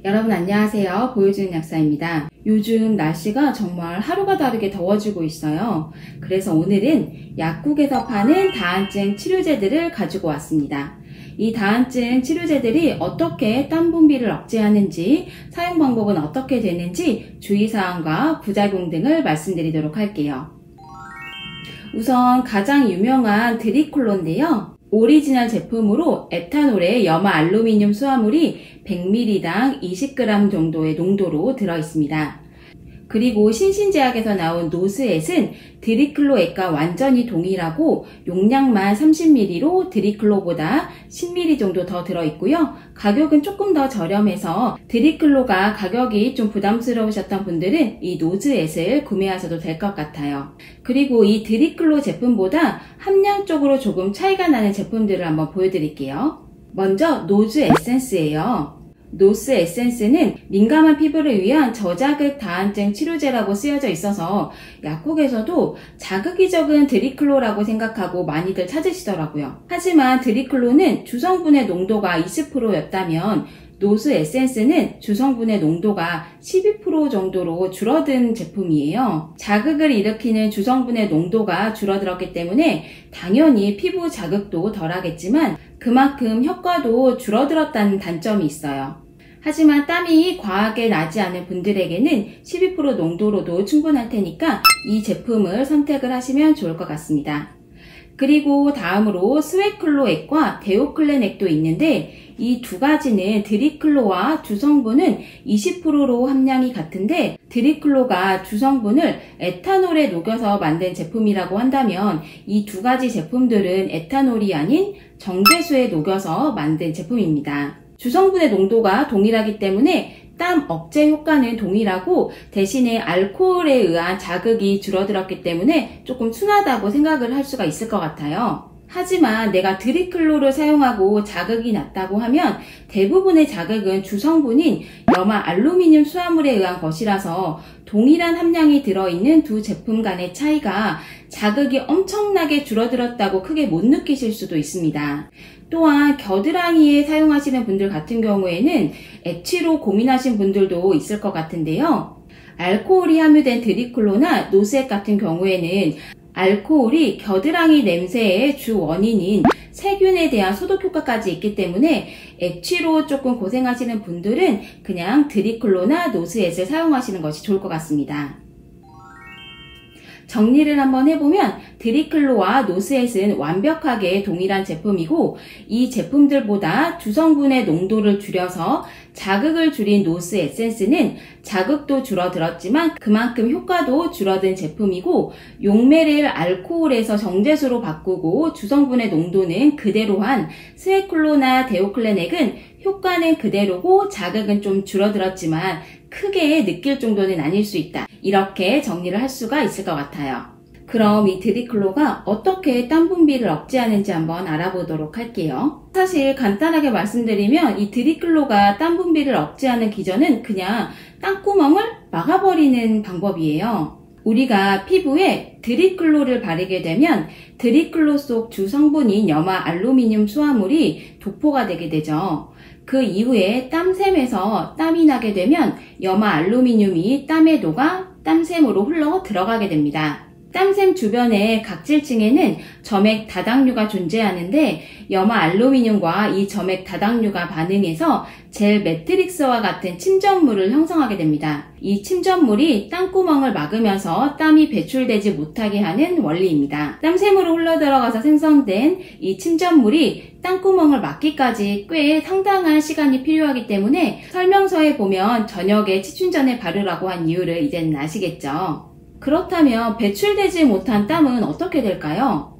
여러분 안녕하세요. 보여주는 약사입니다. 요즘 날씨가 정말 하루가 다르게 더워지고 있어요. 그래서 오늘은 약국에서 파는 다한증 치료제들을 가지고 왔습니다. 이 다한증 치료제들이 어떻게 땀 분비를 억제하는지, 사용 방법은 어떻게 되는지 주의사항과 부작용 등을 말씀드리도록 할게요. 우선 가장 유명한 드리클로인데요. 오리지널 제품으로 에탄올에 염화 알루미늄 수화물이 100ml당 20g 정도의 농도로 들어있습니다. 그리고 신신제약에서 나온 노스엣은 드리클로엣과 완전히 동일하고 용량만 30ml로 드리클로보다 10ml 정도 더 들어있고요. 가격은 조금 더 저렴해서 드리클로가 가격이 좀 부담스러우셨던 분들은 이 노스엣을 구매하셔도 될 것 같아요. 그리고 이 드리클로 제품보다 함량적으로 조금 차이가 나는 제품들을 한번 보여드릴게요. 먼저 노즈 에센스예요. 노스 에센스는 민감한 피부를 위한 저자극 다한증 치료제라고 쓰여져 있어서 약국에서도 자극이 적은 드리클로라고 생각하고 많이들 찾으시더라고요. 하지만 드리클로는 주성분의 농도가 20%였다면 노스 에센스는 주성분의 농도가 12% 정도로 줄어든 제품이에요. 자극을 일으키는 주성분의 농도가 줄어들었기 때문에 당연히 피부 자극도 덜하겠지만 그만큼 효과도 줄어들었다는 단점이 있어요. 하지만 땀이 과하게 나지 않은 분들에게는 12% 농도로도 충분할 테니까 이 제품을 선택을 하시면 좋을 것 같습니다. 그리고 다음으로 스웨클로액과 데오클레넥도 있는데 이 두 가지는 드리클로와 주성분은 20%로 함량이 같은데 드리클로가 주성분을 에탄올에 녹여서 만든 제품이라고 한다면 이 두 가지 제품들은 에탄올이 아닌 정제수에 녹여서 만든 제품입니다. 주성분의 농도가 동일하기 때문에 땀 억제 효과는 동일하고 대신에 알코올에 의한 자극이 줄어들었기 때문에 조금 순하다고 생각을 할 수가 있을 것 같아요. 하지만 내가 드리클로를 사용하고 자극이 낮다고 하면 대부분의 자극은 주성분인 염화 알루미늄 수화물에 의한 것이라서 동일한 함량이 들어있는 두 제품 간의 차이가 자극이 엄청나게 줄어들었다고 크게 못 느끼실 수도 있습니다. 또한 겨드랑이에 사용하시는 분들 같은 경우에는 액취로 고민하신 분들도 있을 것 같은데요. 알코올이 함유된 드리클로나 노스엣 같은 경우에는 알코올이 겨드랑이 냄새의 주 원인인 세균에 대한 소독 효과까지 있기 때문에 액취로 조금 고생하시는 분들은 그냥 드리클로나 노스엣을 사용하시는 것이 좋을 것 같습니다. 정리를 한번 해보면 드리클로와 노스엣은 완벽하게 동일한 제품이고 이 제품들보다 주성분의 농도를 줄여서 자극을 줄인 노스 에센스는 자극도 줄어들었지만 그만큼 효과도 줄어든 제품이고 용매를 알코올에서 정제수로 바꾸고 주성분의 농도는 그대로 한 스웨클로나 데오클레넥은 효과는 그대로고 자극은 좀 줄어들었지만 크게 느낄 정도는 아닐 수 있다. 이렇게 정리를 할 수가 있을 것 같아요. 그럼 이 드리클로가 어떻게 땀 분비를 억제하는지 한번 알아보도록 할게요. 사실 간단하게 말씀드리면 이 드리클로가 땀 분비를 억제하는 기전은 그냥 땀구멍을 막아버리는 방법이에요. 우리가 피부에 드리클로를 바르게 되면 드리클로 속 주성분인 염화 알루미늄 수화물이 도포가 되게 되죠. 그 이후에 땀샘에서 땀이 나게 되면 염화 알루미늄이 땀에 녹아 땀샘으로 흘러 들어가게 됩니다. 땀샘 주변의 각질층에는 점액 다당류가 존재하는데 염화 알루미늄과 이 점액 다당류가 반응해서 젤 매트릭스와 같은 침전물을 형성하게 됩니다. 이 침전물이 땀구멍을 막으면서 땀이 배출되지 못하게 하는 원리입니다. 땀샘으로 흘러들어가서 생성된 이 침전물이 땀구멍을 막기까지 꽤 상당한 시간이 필요하기 때문에 설명서에 보면 저녁에 치춘전에 바르라고 한 이유를 이제는 아시겠죠? 그렇다면 배출되지 못한 땀은 어떻게 될까요?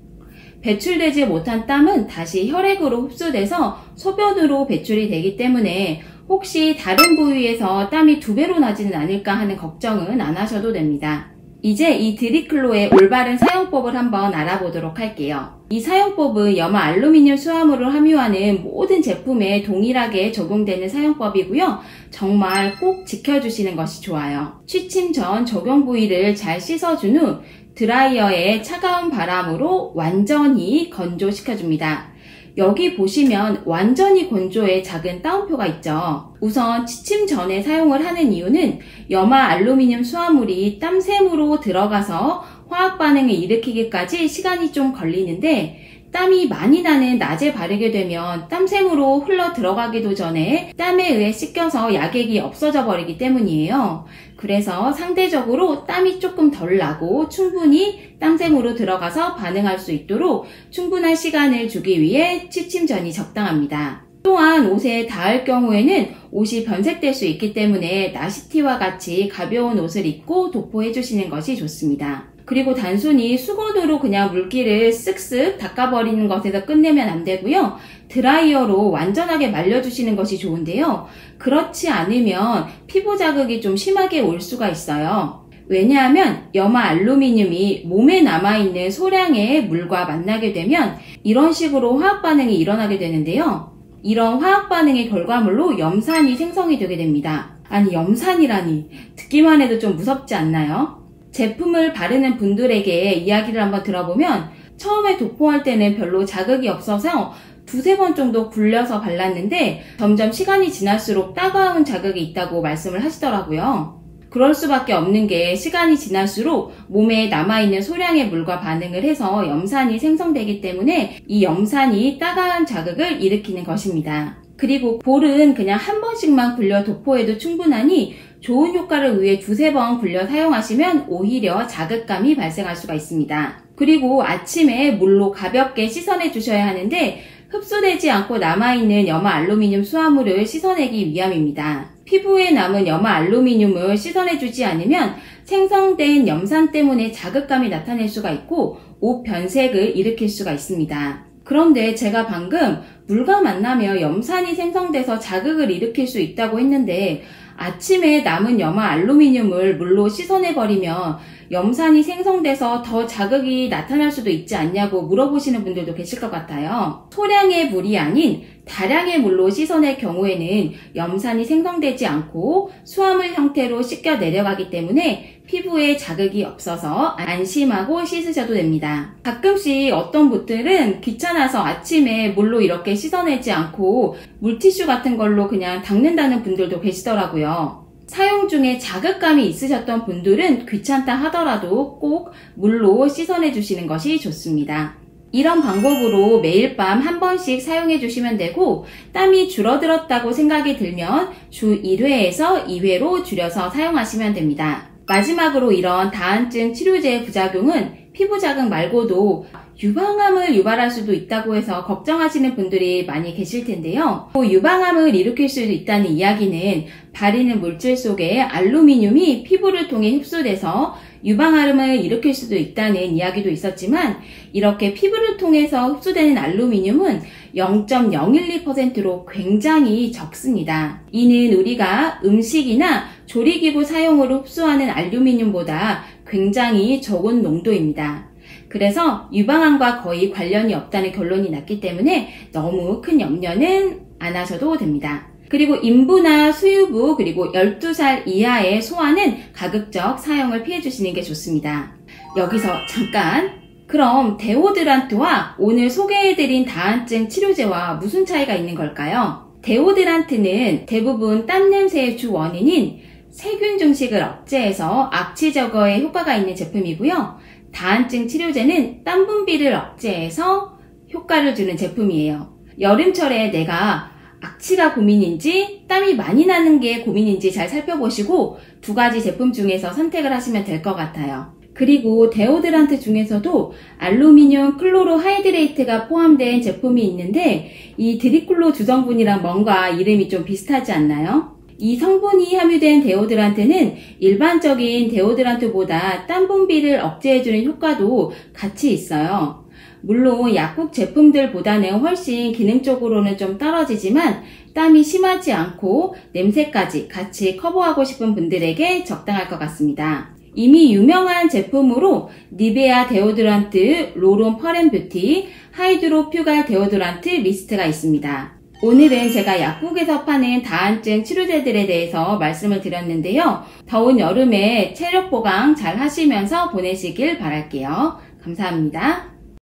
배출되지 못한 땀은 다시 혈액으로 흡수돼서 소변으로 배출이 되기 때문에 혹시 다른 부위에서 땀이 2배로 나지는 않을까 하는 걱정은 안 하셔도 됩니다. 이제 이 드리클로의 올바른 사용법을 한번 알아보도록 할게요. 이 사용법은 염화 알루미늄 수화물을 함유하는 모든 제품에 동일하게 적용되는 사용법이고요. 정말 꼭 지켜주시는 것이 좋아요. 취침 전 적용 부위를 잘 씻어준 후 드라이어에 차가운 바람으로 완전히 건조시켜줍니다. 여기 보시면 완전히 건조의 작은 따옴표가 있죠. 우선 취침 전에 사용을 하는 이유는 염화 알루미늄 수화물이 땀샘으로 들어가서 화학 반응을 일으키기까지 시간이 좀 걸리는데, 땀이 많이 나는 낮에 바르게 되면 땀샘으로 흘러 들어가기도 전에 땀에 의해 씻겨서 약액이 없어져 버리기 때문이에요. 그래서 상대적으로 땀이 조금 덜 나고 충분히 땀샘으로 들어가서 반응할 수 있도록 충분한 시간을 주기 위해 취침 전이 적당합니다. 또한 옷에 닿을 경우에는 옷이 변색될 수 있기 때문에 나시티와 같이 가벼운 옷을 입고 도포해 주시는 것이 좋습니다. 그리고 단순히 수건으로 그냥 물기를 쓱쓱 닦아버리는 것에서 끝내면 안 되고요. 드라이어로 완전하게 말려주시는 것이 좋은데요. 그렇지 않으면 피부 자극이 좀 심하게 올 수가 있어요. 왜냐하면 염화 알루미늄이 몸에 남아있는 소량의 물과 만나게 되면 이런 식으로 화학 반응이 일어나게 되는데요. 이런 화학 반응의 결과물로 염산이 생성이 되게 됩니다. 아니, 염산이라니, 듣기만 해도 좀 무섭지 않나요? 제품을 바르는 분들에게 이야기를 한번 들어보면 처음에 도포할 때는 별로 자극이 없어서 두세 번 정도 굴려서 발랐는데 점점 시간이 지날수록 따가운 자극이 있다고 말씀을 하시더라고요. 그럴 수밖에 없는 게 시간이 지날수록 몸에 남아있는 소량의 물과 반응을 해서 염산이 생성되기 때문에 이 염산이 따가운 자극을 일으키는 것입니다. 그리고 볼은 그냥 한 번씩만 굴려 도포해도 충분하니 좋은 효과를 위해 두세 번 굴려 사용하시면 오히려 자극감이 발생할 수가 있습니다. 그리고 아침에 물로 가볍게 씻어내 주셔야 하는데 흡수되지 않고 남아있는 염화 알루미늄 수화물을 씻어내기 위함입니다. 피부에 남은 염화 알루미늄을 씻어내주지 않으면 생성된 염산 때문에 자극감이 나타낼 수가 있고 옷 변색을 일으킬 수가 있습니다. 그런데 제가 방금 물과 만나며 염산이 생성돼서 자극을 일으킬 수 있다고 했는데 아침에 남은 염화 알루미늄을 물로 씻어내버리면 염산이 생성돼서 더 자극이 나타날 수도 있지 않냐고 물어보시는 분들도 계실 것 같아요. 소량의 물이 아닌 다량의 물로 씻어낼 경우에는 염산이 생성되지 않고 수화물 형태로 씻겨 내려가기 때문에 피부에 자극이 없어서 안심하고 씻으셔도 됩니다. 가끔씩 어떤 분들은 귀찮아서 아침에 물로 이렇게 씻어내지 않고 물티슈 같은 걸로 그냥 닦는다는 분들도 계시더라고요. 사용 중에 자극감이 있으셨던 분들은 귀찮다 하더라도 꼭 물로 씻어내 주시는 것이 좋습니다. 이런 방법으로 매일 밤 한 번씩 사용해 주시면 되고 땀이 줄어들었다고 생각이 들면 주 1회에서 2회로 줄여서 사용하시면 됩니다. 마지막으로 이런 다한증 치료제의 부작용은 피부 자극 말고도 유방암을 유발할 수도 있다고 해서 걱정하시는 분들이 많이 계실 텐데요. 유방암을 일으킬 수도 있다는 이야기는 바르는 물질 속에 알루미늄이 피부를 통해 흡수돼서 유방암을 일으킬 수도 있다는 이야기도 있었지만 이렇게 피부를 통해서 흡수되는 알루미늄은 0.012%로 굉장히 적습니다. 이는 우리가 음식이나 조리기구 사용으로 흡수하는 알루미늄보다 굉장히 적은 농도입니다. 그래서 유방암과 거의 관련이 없다는 결론이 났기 때문에 너무 큰 염려는 안 하셔도 됩니다. 그리고 인부나 수유부 그리고 12살 이하의 소아는 가급적 사용을 피해 주시는 게 좋습니다. 여기서 잠깐! 그럼 데오드란트와 오늘 소개해드린 다한증 치료제와 무슨 차이가 있는 걸까요? 데오드란트는 대부분 땀 냄새의 주 원인인 세균 증식을 억제해서 악취 제거에 효과가 있는 제품이고요. 다한증 치료제는 땀 분비를 억제해서 효과를 주는 제품이에요. 여름철에 내가 악취가 고민인지 땀이 많이 나는 게 고민인지 잘 살펴보시고 두 가지 제품 중에서 선택을 하시면 될 것 같아요. 그리고 데오드란트 중에서도 알루미늄 클로로 하이드레이트가 포함된 제품이 있는데 이 드리클로 주성분이랑 뭔가 이름이 좀 비슷하지 않나요? 이 성분이 함유된 데오드란트는 일반적인 데오드란트보다 땀 분비를 억제해주는 효과도 같이 있어요. 물론 약국 제품들보다는 훨씬 기능적으로는 좀 떨어지지만 땀이 심하지 않고 냄새까지 같이 커버하고 싶은 분들에게 적당할 것 같습니다. 이미 유명한 제품으로 니베아 데오드란트, 롤온 퍼렌뷰티, 하이드로 퓨갈 데오드란트 미스트가 있습니다. 오늘은 제가 약국에서 파는 다한증 치료제들에 대해서 말씀을 드렸는데요. 더운 여름에 체력 보강 잘 하시면서 보내시길 바랄게요. 감사합니다.